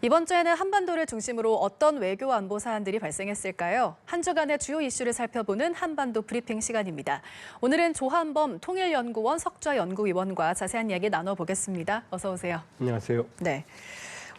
이번 주에는 한반도를 중심으로 어떤 외교 안보 사안들이 발생했을까요? 한 주간의 주요 이슈를 살펴보는 한반도 브리핑 시간입니다. 오늘은 조한범 통일연구원 석좌연구위원과 자세한 이야기 나눠보겠습니다. 어서 오세요. 안녕하세요. 네.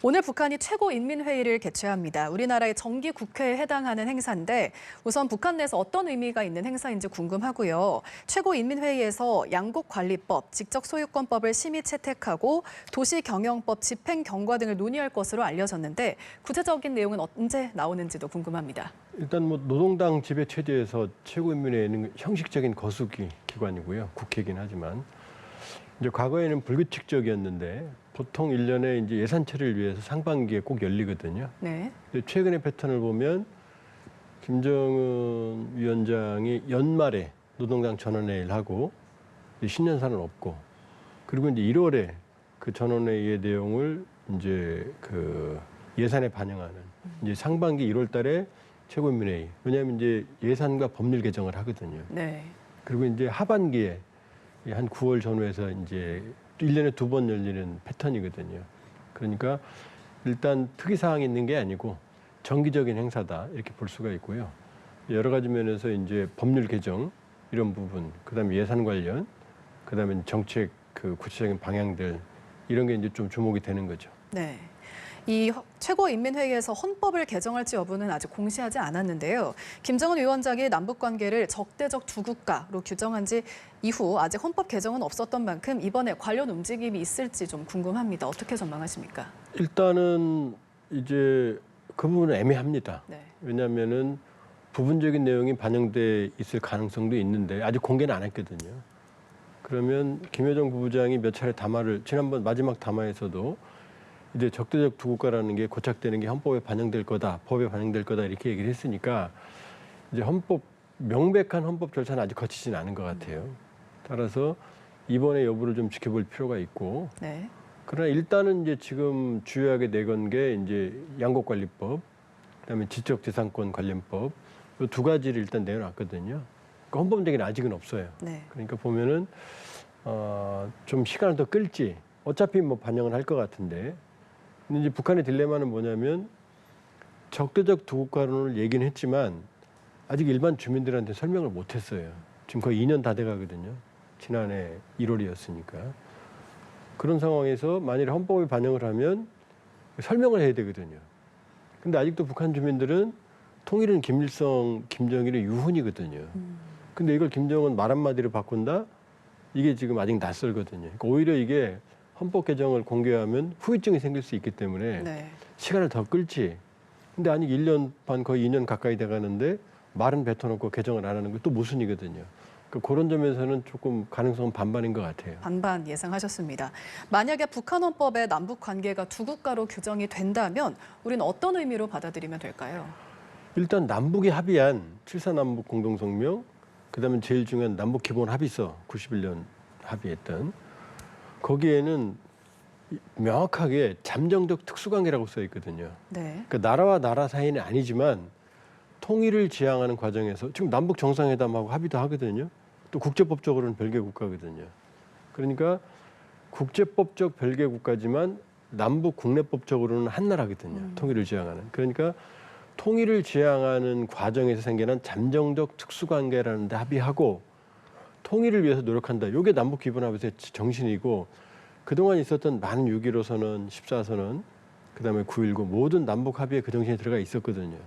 오늘 북한이 최고인민회의를 개최합니다. 우리나라의 정기 국회에 해당하는 행사인데 우선 북한 내에서 어떤 의미가 있는 행사인지 궁금하고요. 최고인민회의에서 양국관리법, 직접소유권법을 심의 채택하고 도시경영법 집행 경과 등을 논의할 것으로 알려졌는데 구체적인 내용은 언제 나오는지도 궁금합니다. 일단 노동당 지배 체제에서 최고인민회의는 형식적인 거수기 기관이고요. 국회이긴 하지만 이제 과거에는 불규칙적이었는데 보통 1년에 이제 예산 처리를 위해서 상반기에 꼭 열리거든요. 네. 최근의 패턴을 보면 김정은 위원장이 연말에 노동당 전원회의를 하고 신년사는 없고 그리고 이제 1월에 그 전원회의의 내용을 이제 그 예산에 반영하는 이제 상반기 1월달에 최고인민회의. 왜냐하면 이제 예산과 법률 개정을 하거든요. 네. 그리고 이제 하반기에 한 9월 전후에서 이제 1년에 2번 열리는 패턴이거든요. 그러니까 일단 특이사항이 있는 게 아니고 정기적인 행사다 이렇게 볼 수가 있고요. 여러 가지 면에서 이제 법률 개정 이런 부분, 그다음에 예산 관련, 그다음에 정책 그 구체적인 방향들 이런 게 이제 좀 주목이 되는 거죠. 네. 이 최고인민회의에서 헌법을 개정할지 여부는 아직 공시하지 않았는데요. 김정은 위원장이 남북관계를 적대적 두 국가로 규정한 지 이후 아직 헌법 개정은 없었던 만큼 이번에 관련 움직임이 있을지 좀 궁금합니다. 어떻게 전망하십니까? 일단은 이제 그 부분은 애매합니다. 네. 왜냐하면은 부분적인 내용이 반영돼 있을 가능성도 있는데 아직 공개는 안 했거든요. 그러면 김여정 부부장이 몇 차례 담화를 지난번 마지막 담화에서도 이제 적대적 두 국가라는 게 고착되는 게 헌법에 반영될 거다, 법에 반영될 거다 이렇게 얘기를 했으니까 이제 명백한 헌법 절차는 아직 거치지는 않은 것 같아요. 따라서 이번에 여부를 좀 지켜볼 필요가 있고, 네. 그러나 일단은 이제 지금 주요하게 내건 게 이제 양국관리법, 그다음에 지적재산권 관련법 이 두 가지를 일단 내놨거든요. 그러니까 헌법적인 아직은 없어요. 네. 그러니까 보면은 좀 시간을 더 끌지. 어차피 뭐 반영을 할 것 같은데. 근데 이제 북한의 딜레마는 뭐냐면 적대적 두 국가론을 얘기는 했지만 아직 일반 주민들한테 설명을 못 했어요. 지금 거의 2년 다 돼가거든요. 지난해 1월이었으니까. 그런 상황에서 만일에 헌법에 반영을 하면 설명을 해야 되거든요. 근데 아직도 북한 주민들은 통일은 김일성, 김정일의 유훈이거든요. 근데 이걸 김정은 말 한마디로 바꾼다? 이게 지금 아직 낯설거든요. 그러니까 오히려 이게 헌법 개정을 공개하면 후유증이 생길 수 있기 때문에 네. 시간을 더 끌지. 근데 아직 1년 반 거의 2년 가까이 돼가는데 말은 뱉어놓고 개정을 안 하는 게 또 모순이거든요. 그러니까 그런 점에서는 조금 가능성은 반반인 것 같아요. 반반 예상하셨습니다. 만약에 북한 헌법에 남북 관계가 두 국가로 규정이 된다면 우리는 어떤 의미로 받아들이면 될까요? 일단 남북이 합의한 7.4 남북 공동성명, 그다음에 제일 중요한 남북 기본 합의서 91년 합의했던 거기에는 명확하게 잠정적 특수관계라고 써 있거든요. 네. 그러니까 나라와 나라 사이는 아니지만 통일을 지향하는 과정에서 지금 남북 정상회담하고 합의도 하거든요. 또 국제법적으로는 별개 국가거든요. 그러니까 국제법적 별개 국가지만 남북 국내법적으로는 한 나라거든요. 통일을 지향하는. 그러니까 통일을 지향하는 과정에서 생겨난 잠정적 특수관계라는 데 합의하고 통일을 위해서 노력한다. 이게 남북 기본합의서의 정신이고 그동안 있었던 많은 6.15 선언, 14선언, 그다음에 9.19 모든 남북 합의에 그 정신이 들어가 있었거든요.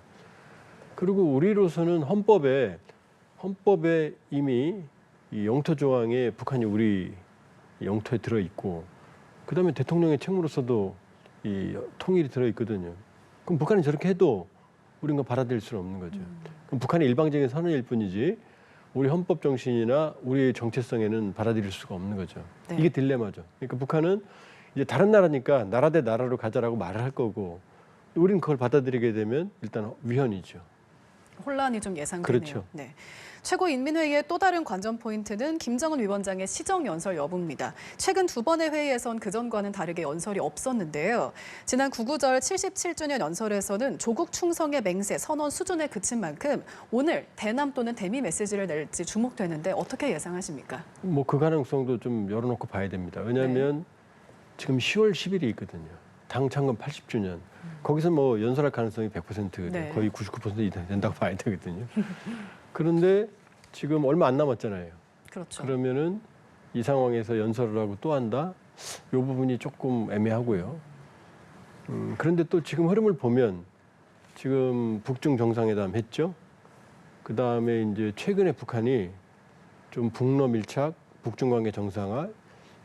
그리고 우리로서는 헌법에 이미 이 영토 조항에 북한이 우리 영토에 들어 있고 그다음에 대통령의 책무로서도 이 통일이 들어 있거든요. 그럼 북한이 저렇게 해도 우리는 거 받아들일 수는 없는 거죠. 그럼 북한의 일방적인 선언일 뿐이지 우리 헌법 정신이나 우리의 정체성에는 받아들일 수가 없는 거죠. 네. 이게 딜레마죠. 그러니까 북한은 이제 다른 나라니까 나라 대 나라로 가자라고 말을 할 거고 우리는 그걸 받아들이게 되면 일단 위헌이죠. 혼란이 좀 예상되네요. 그렇죠. 네. 최고인민회의의 또 다른 관전 포인트는 김정은 위원장의 시정 연설 여부입니다. 최근 두 번의 회의에선 그전과는 다르게 연설이 없었는데요. 지난 구구절 77주년 연설에서는 조국 충성의 맹세 선언 수준에 그친 만큼 오늘 대남 또는 대미 메시지를 낼지 주목되는데 어떻게 예상하십니까? 뭐 그 가능성도 좀 열어놓고 봐야 됩니다. 왜냐하면 지금 10월 10일이 있거든요. 당 창건 80주년. 거기서 뭐 연설할 가능성이 100% 네. 거의 99% 된다고 봐야 되거든요. 그런데 지금 얼마 안 남았잖아요. 그렇죠. 그러면은 이 상황에서 연설을 하고 또 한다? 이 부분이 조금 애매하고요. 그런데 또 지금 흐름을 보면 지금 북중 정상회담 했죠. 그 다음에 이제 최근에 북한이 좀 북러 밀착, 북중 관계 정상화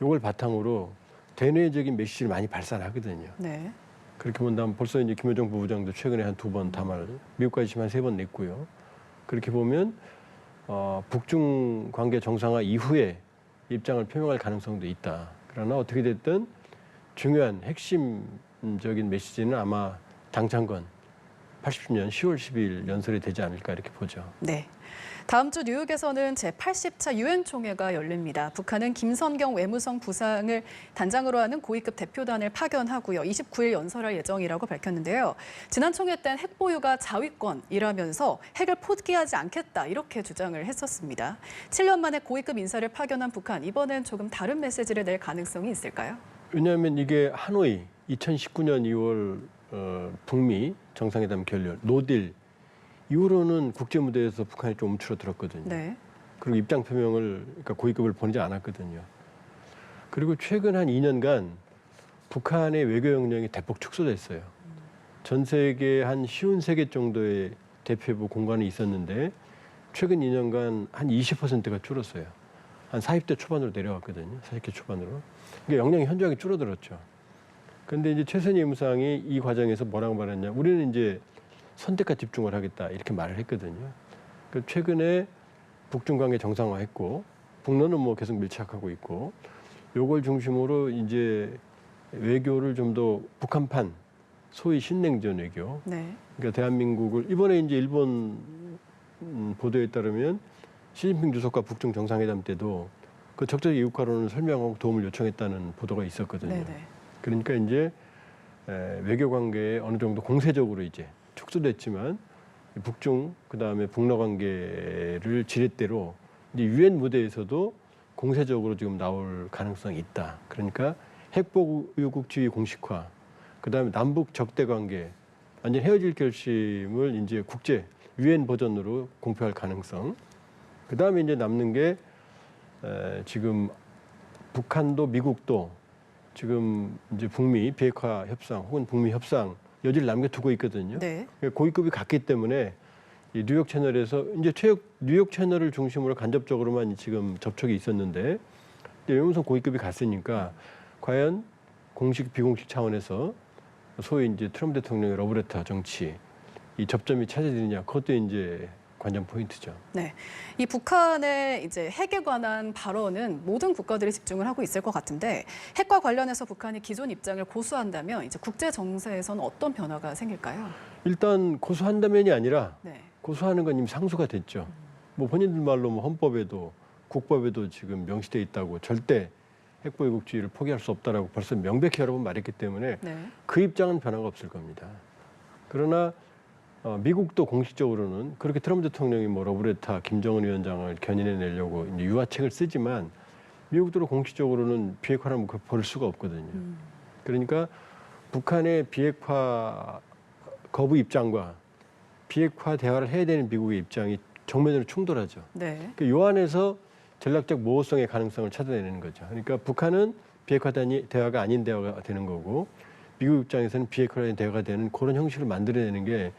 이걸 바탕으로 대내적인 메시지를 많이 발산하거든요. 네. 그렇게 본다면 벌써 이제 김여정 부부장도 최근에 한 2번 담화를 미국까지 지금 한 3번 냈고요. 그렇게 보면 북중 관계 정상화 이후에 입장을 표명할 가능성도 있다. 그러나 어떻게 됐든 중요한 핵심적인 메시지는 아마 당창건 80주년 10월 10일 연설이 되지 않을까 이렇게 보죠. 네. 다음 주 뉴욕에서는 제80차 유엔 총회가 열립니다. 북한은 김선경 외무성 부상을 단장으로 하는 고위급 대표단을 파견하고요. 29일 연설할 예정이라고 밝혔는데요. 지난 총회 땐 핵 보유가 자위권이라면서 핵을 포기하지 않겠다 이렇게 주장을 했었습니다. 7년 만에 고위급 인사를 파견한 북한, 이번엔 조금 다른 메시지를 낼 가능성이 있을까요? 왜냐하면 이게 하노이 2019년 2월 북미 정상회담 결렬 노딜 이후로는 국제 무대에서 북한이 좀 움츠러들었거든요. 네. 그리고 입장 표명을 그러니까 고위급을 보내지 않았거든요. 그리고 최근 한 2년간 북한의 외교 역량이 대폭 축소됐어요. 전 세계 한 53개 정도의 대표부 공간이 있었는데 최근 2년간 한 20%가 줄었어요. 한 40대 초반으로 내려왔거든요. 40대 초반으로. 그러니까 역량이 현저하게 줄어들었죠. 그런데 이제 최선희 외무상이 이 과정에서 뭐라고 말했냐. 우리는 이제 선택과 집중을 하겠다 이렇게 말을 했거든요. 그 최근에 북중 관계 정상화했고 북러는 뭐 계속 밀착하고 있고 요걸 중심으로 이제 외교를 좀 더 북한판 소위 신냉전 외교. 네. 그러니까 대한민국을 이번에 이제 일본 보도에 따르면 시진핑 주석과 북중 정상회담 때도 그 적적 이국화론을 설명하고 도움을 요청했다는 보도가 있었거든요. 네네. 그러니까 이제 외교 관계에 어느 정도 공세적으로 이제 축소됐지만 북중 그다음에 북러 관계를 지렛대로 이제 유엔 무대에서도 공세적으로 지금 나올 가능성이 있다. 그러니까 핵보유국 지위 공식화, 그다음에 남북 적대 관계 완전 헤어질 결심을 이제 국제 유엔 버전으로 공표할 가능성. 그다음에 이제 남는 게 지금 북한도 미국도 지금 이제 북미 비핵화 협상 혹은 북미 협상 여지를 남겨두고 있거든요. 네. 고위급이 갔기 때문에 이 뉴욕 채널에서 이제 뉴욕 채널을 중심으로 간접적으로만 지금 접촉이 있었는데 외무성 고위급이 갔으니까 과연 공식 비공식 차원에서 소위 이제 트럼프 대통령의 러브레터 정치 이 접점이 찾아지느냐 그것도 이제 관전 포인트죠. 네, 이 북한의 이제 핵에 관한 발언은 모든 국가들이 집중을 하고 있을 것 같은데 핵과 관련해서 북한이 기존 입장을 고수한다면 이제 국제 정세에서는 어떤 변화가 생길까요? 일단 고수한다면이 아니라 네, 고수하는 건 이미 상수가 됐죠. 뭐 본인들 말로 뭐 헌법에도 국법에도 지금 명시돼 있다고 절대 핵보유국주의를 포기할 수 없다라고 벌써 명백히 여러 번 말했기 때문에 네, 그 입장은 변화가 없을 겁니다. 그러나 미국도 공식적으로는 그렇게 트럼프 대통령이 뭐 러브레터 김정은 위원장을 견인해 내려고 이제 유화책을 쓰지만 미국도 공식적으로는 비핵화를 볼 수가 없거든요. 그러니까 북한의 비핵화 거부 입장과 비핵화 대화를 해야 되는 미국의 입장이 정면으로 충돌하죠. 네, 요 안에서 전략적 모호성의 가능성을 찾아내는 거죠. 그러니까 북한은 비핵화 대화가 아닌 대화가 되는 거고 미국 입장에서는 비핵화된 대화가 되는 그런 형식을 만들어내는 게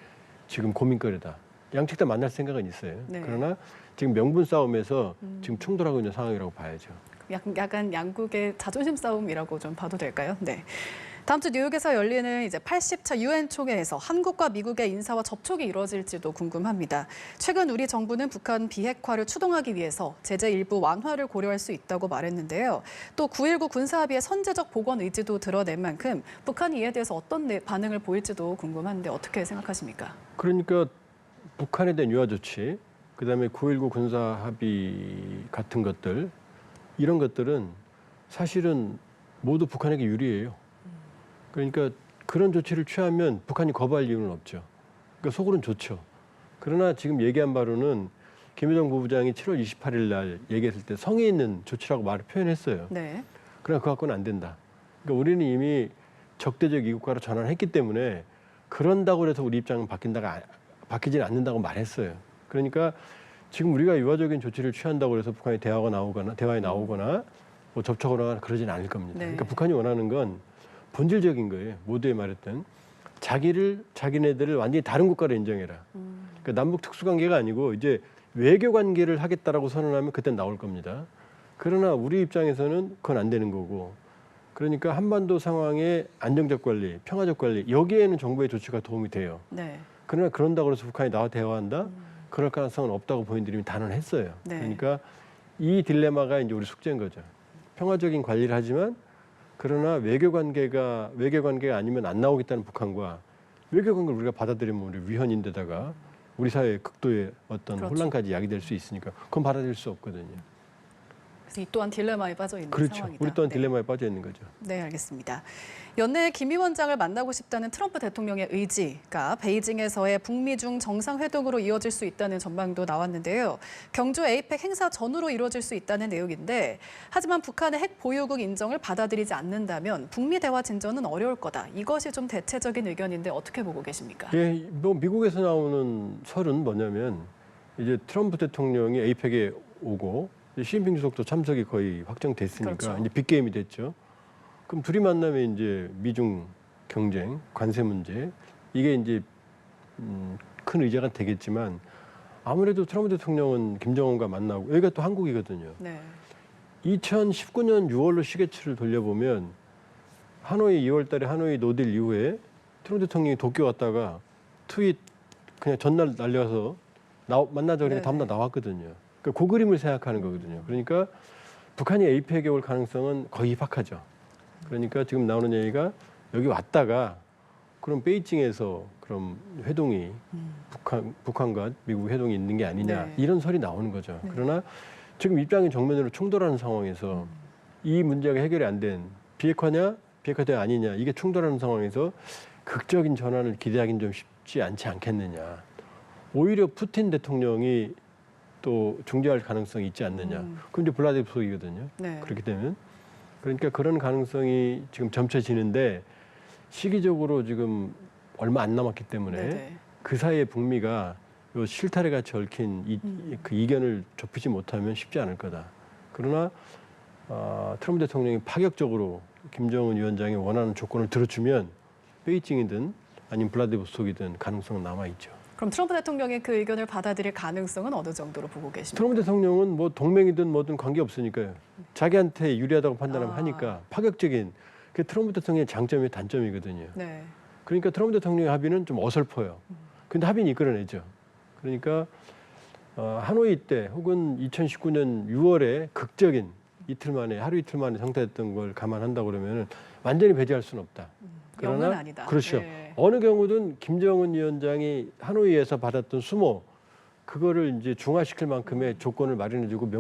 지금 고민거리다. 양측 다 만날 생각은 있어요. 네. 그러나 지금 명분 싸움에서 지금 충돌하고 있는 상황이라고 봐야죠. 약간 양국의 자존심 싸움이라고 좀 봐도 될까요? 네. 다음 주 뉴욕에서 열리는 이제 80차 유엔 총회에서 한국과 미국의 인사와 접촉이 이루어질지도 궁금합니다. 최근 우리 정부는 북한 비핵화를 추동하기 위해서 제재 일부 완화를 고려할 수 있다고 말했는데요. 또 9.19 군사합의의 선제적 복원 의지도 드러낸 만큼 북한이 이에 대해서 어떤 반응을 보일지도 궁금한데 어떻게 생각하십니까? 그러니까 북한에 대한 유화 조치, 그다음에 9.19 군사합의 같은 것들 이런 것들은 사실은 모두 북한에게 유리해요. 그러니까 그런 조치를 취하면 북한이 거부할 이유는 없죠. 그러니까 속으로는 좋죠. 그러나 지금 얘기한 바로는 김여정 부부장이 7월 28일 날 얘기했을 때 성의 있는 조치라고 말을 표현했어요. 네. 그러나 그거 갖고는 안 된다. 그러니까 우리는 이미 적대적 이국가로 전환했기 때문에 그런다고 해서 우리 입장은 바뀌지는 않는다고 말했어요. 그러니까 지금 우리가 유화적인 조치를 취한다고 해서 북한이 대화에 나오거나 뭐 접촉을 하거나 그러지는 않을 겁니다. 네. 그러니까 북한이 원하는 건 본질적인 거예요. 모두에 말했던 자기네들을 완전히 다른 국가로 인정해라. 그러니까 남북 특수관계가 아니고 이제 외교관계를 하겠다라고 선언하면 그땐 나올 겁니다. 그러나 우리 입장에서는 그건 안 되는 거고, 그러니까 한반도 상황의 안정적 관리, 평화적 관리, 여기에는 정부의 조치가 도움이 돼요. 네. 그러나 그런다고 해서 북한이 나와 대화한다? 그럴 가능성은 없다고 본인들이 단언했어요. 네. 그러니까 이 딜레마가 이제 우리 숙제인 거죠. 평화적인 관리를 하지만 그러나 외교관계가 아니면 안 나오겠다는 북한과 외교관계를 우리가 받아들이면 우리 위헌인데다가 우리 사회의 극도의 어떤 그렇죠. 혼란까지 야기될 수 있으니까 그건 받아들일 수 없거든요. 그래서 이 또한 딜레마에 빠져 있는 그렇죠. 상황이다. 우리 또한 네. 딜레마에 빠져 있는 거죠. 네, 알겠습니다. 연내 김 위원장을 만나고 싶다는 트럼프 대통령의 의지가 베이징에서의 북미중 정상회동으로 이어질 수 있다는 전망도 나왔는데요. 경주 에이펙 행사 전후로 이루어질 수 있다는 내용인데, 하지만 북한의 핵 보유국 인정을 받아들이지 않는다면 북미 대화 진전은 어려울 거다. 이것이 좀 대체적인 의견인데 어떻게 보고 계십니까? 예, 뭐 미국에서 나오는 설은 뭐냐면 이제 트럼프 대통령이 에이펙에 오고 시진핑 주석도 참석이 거의 확정됐으니까 그렇죠. 이제 빅게임이 됐죠. 그럼 둘이 만나면 이제 미중 경쟁, 관세 문제 이게 이제 큰 의제가 되겠지만 아무래도 트럼프 대통령은 김정은과 만나고 여기가 또 한국이거든요. 네. 2019년 6월로 시계추를 돌려보면 하노이 2월달에 하노이 노딜 이후에 트럼프 대통령이 도쿄 왔다가 트윗 그냥 전날 날려서 만나자 그러니까 다음날 나왔거든요. 그러니까 그 그림을 생각하는 거거든요. 그러니까 북한이 에이펙에 올 가능성은 거의 희박하죠. 그러니까 지금 나오는 얘기가 여기 왔다가 그럼 베이징에서 그럼 회동이 북한과 미국 회동이 있는 게 아니냐 네. 이런 설이 나오는 거죠. 그러나 지금 입장이 정면으로 충돌하는 상황에서 이 문제가 해결이 안 된 비핵화 대 아니냐 이게 충돌하는 상황에서 극적인 전환을 기대하기는 좀 쉽지 않지 않겠느냐. 오히려 푸틴 대통령이 또 중재할 가능성이 있지 않느냐. 그럼 이제 블라디보스톡이거든요. 네. 그렇게 되면 그러니까 그런 가능성이 지금 점쳐지는데 시기적으로 지금 얼마 안 남았기 때문에 네네. 그 사이에 북미가 요 실타래 같이 얽힌 그 이견을 좁히지 못하면 쉽지 않을 거다. 그러나 트럼프 대통령이 파격적으로 김정은 위원장이 원하는 조건을 들어주면 베이징이든 아니면 블라디보스톡이든 가능성은 남아 있죠. 그럼 트럼프 대통령의 그 의견을 받아들일 가능성은 어느 정도로 보고 계십니까? 트럼프 대통령은 뭐 동맹이든 뭐든 관계 없으니까요. 자기한테 유리하다고 판단하면 하니까 파격적인 그 트럼프 대통령의 장점이 단점이거든요. 네. 그러니까 트럼프 대통령의 합의는 좀 어설퍼요. 근데 합의는 이끌어내죠. 그러니까 하노이 때 혹은 2019년 6월에 극적인 하루 이틀 만에 성사됐던 걸 감안한다고 그러면 완전히 배제할 수는 없다. 영은 아니다. 그렇죠. 네. 어느 경우든 김정은 위원장이 하노이에서 받았던 수모 그거를 이제 중화시킬 만큼의 조건을 마련해주고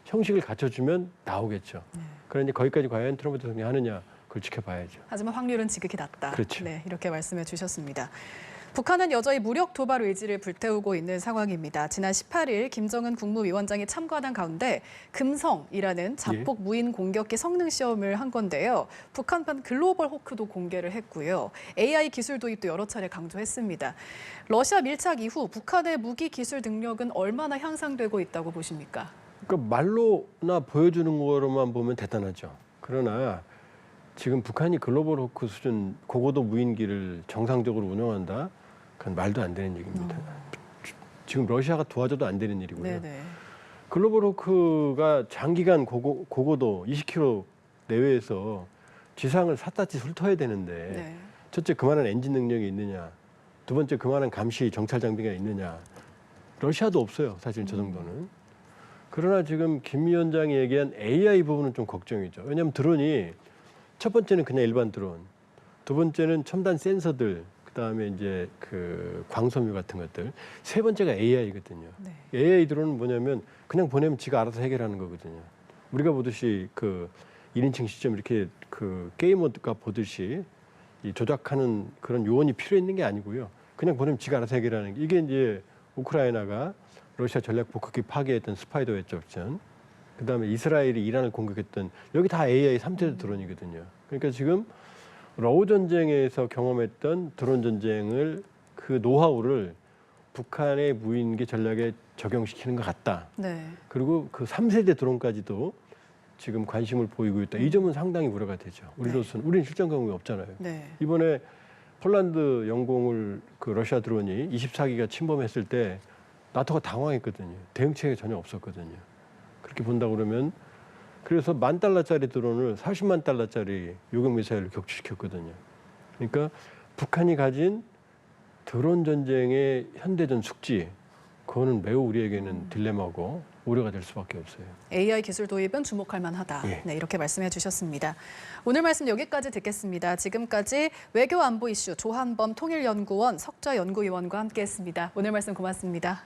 형식을 갖춰주면 나오겠죠. 그러니 거기까지 과연 트럼프 대통령이 하느냐 그걸 지켜봐야죠. 하지만 확률은 지극히 낮다. 그렇죠. 네, 이렇게 말씀해 주셨습니다. 북한은 여전히 무력 도발 의지를 불태우고 있는 상황입니다. 지난 18일 김정은 국무위원장이 참관한 가운데 금성이라는 자폭 무인 공격기 성능 시험을 한 건데요. 북한판 글로벌 호크도 공개를 했고요. AI 기술 도입도 여러 차례 강조했습니다. 러시아 밀착 이후 북한의 무기 기술 능력은 얼마나 향상되고 있다고 보십니까? 그러니까 말로나 보여주는 거로만 보면 대단하죠. 그러나 지금 북한이 글로벌 호크 수준 고고도 무인기를 정상적으로 운영한다? 그건 말도 안 되는 얘기입니다. 지금 러시아가 도와줘도 안 되는 일이고요. 네네. 글로벌 호크가 장기간 고고도 20km 내외에서 지상을 샅샅이 훑어야 되는데 네. 첫째 그만한 엔진 능력이 있느냐, 두 번째 그만한 감시 정찰 장비가 있느냐. 러시아도 없어요. 사실 저 정도는. 그러나 지금 김 위원장이 얘기한 AI 부분은 좀 걱정이죠. 왜냐하면 드론이 첫 번째는 그냥 일반 드론, 두 번째는 첨단 센서들, 그다음에 이제 그 광섬유 같은 것들, 세 번째가 AI거든요. 네. AI 드론은 뭐냐면 그냥 보내면 지가 알아서 해결하는 거거든요. 우리가 보듯이 그 1인칭 시점 이렇게 그 게이머가 보듯이 이 조작하는 그런 요원이 필요 있는 게 아니고요. 그냥 보내면 지가 알아서 해결하는 게 이게 이제 우크라이나가 러시아 전략 폭격기 파괴했던 스파이더 웨지 옵션, 그다음에 이스라엘이 이란을 공격했던 여기 다 AI 3세대 드론이거든요. 그러니까 지금 러우 전쟁에서 경험했던 드론 전쟁을 그 노하우를 북한의 무인기 전략에 적용시키는 것 같다. 네. 그리고 그 3세대 드론까지도 지금 관심을 보이고 있다. 이 점은 상당히 우려가 되죠. 우리로서는 우리는 실전 경험이 없잖아요. 네. 이번에 폴란드 영공을 그 러시아 드론이 24기가 침범했을 때 나토가 당황했거든요. 대응책이 전혀 없었거든요. 그렇게 본다 그러면 그래서 $10,000짜리 드론을 40만 달러짜리 요격 미사일로 격추시켰거든요. 그러니까 북한이 가진 드론 전쟁의 현대전 숙지, 그거는 매우 우리에게는 딜레마고 우려가 될 수밖에 없어요. AI 기술 도입은 주목할 만하다. 예. 네, 이렇게 말씀해 주셨습니다. 오늘 말씀 여기까지 듣겠습니다. 지금까지 외교 안보 이슈 조한범 통일연구원 석좌 연구위원과 함께했습니다. 오늘 말씀 고맙습니다.